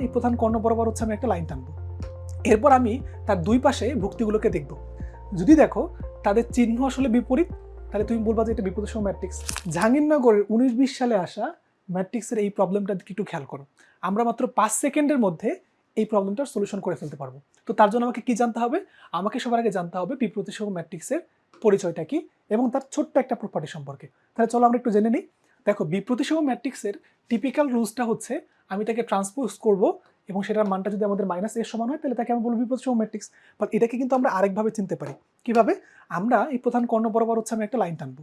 এই প্রধান কর্ণ বরাবর হচ্ছে আমি একটা লাইন টানবো। এরপর আমি তার দুই পাশে ভুক্তিগুলোকে দেখব। যদি দেখো তাদের চিহ্ন আসলে বিপরীত, তাহলে তুমি বলবা যে এটা বিপরীতসম ম্যাট্রিক্স। জাহাঙ্গীরনগরের 19-20 সালে আসা ম্যাট্রিক্সের এই প্রবলেমটা একটু খেয়াল করো। আমরা মাত্র 5 সেকেন্ডের মধ্যে এই প্রবলেমটার সলিউশন করে ফেলতে পারবো। তো তার জন্য আমাকে কি জানতে হবে? আমাকে সবার আগে জানতে হবে বিপ্রতিসম ম্যাট্রিক্সের পরিচয়টা কি এবং তার ছোট্ট একটা প্রপার্টি সম্পর্কে। তাহলে চলো আমরা একটু জেনে নিই। দেখো, বিপ্রতিসম ম্যাট্রিক্সের টিপিক্যাল রুলসটা হচ্ছে আমি তাকে ট্রান্সপোজ করব এবং সেটার মানটা যদি আমাদের -a সমান হয় তাহলে তাকে আমি বলবো বিপ্রতিসম ম্যাট্রিক্স। বাট এটাকে কিন্তু আমরা আরেকভাবে চিনতে পারি। কিভাবে? আমরা এই প্রধান কর্ণ বরাবর হচ্ছে আমি একটা লাইন টানবো।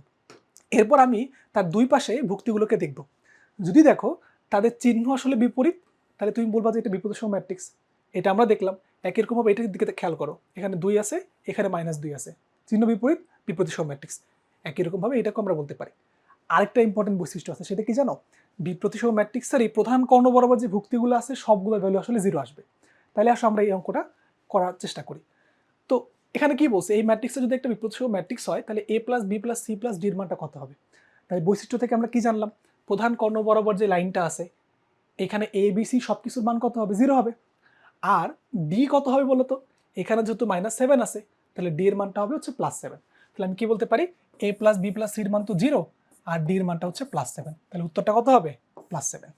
এরপর আমি তার দুই পাশে ভুক্তিগুলোকে দেখব। যদি দেখো তাদের চিহ্ন আসলে বিপরীত, তাহলে তুমি বলবা যে এটা বিপরীতসম ম্যাট্রিক্স। এটা আমরা দেখলাম। একই রকমভাবে এটার দিকে খেয়াল করো, এখানে 2 আছে, এখানে -2 আছে, চিহ্ন বিপরীত, বিপরীতসম ম্যাট্রিক্স। একই রকমভাবে এটাকে আমরা বলতে পারি। আরেকটা ইম্পর্টেন্ট বৈশিষ্ট্য আছে, সেটা কি জানো? বিপ্রতিসম ম্যাট্রিক্সের এই প্রধান কর্ণ বরাবর যে ভুক্তিগুলো আছে সবগুলো ভ্যালু আসলে 0 আসবে। তাহলে আসলে আমরা এই অঙ্কটা করার চেষ্টা করি। তো এখানে কি বলছে, এই ম্যাট্রিক্সে যদি একটা বিপ্রতিসম ম্যাট্রিক্স হয় তাহলে a + b + c + d এর মানটা কত হবে? তাই বৈশিষ্ট্য থেকে আমরা কি জানলাম? প্রধান কর্ণ বরাবর যে লাইনটা আছে এখানে a b c সবকিছুর মান কত হবে? 0 হবে। আর d কত হবে বলো তো? এখানে যেহেতু -7 আছে তাহলে d এর মানটা হবে হচ্ছে +7। তাহলে আমি কি বলতে পারি? a + b + c এর মান তো 0 আর d এর মানটা হচ্ছে +7। তাহলে উত্তরটা কত হবে? +7।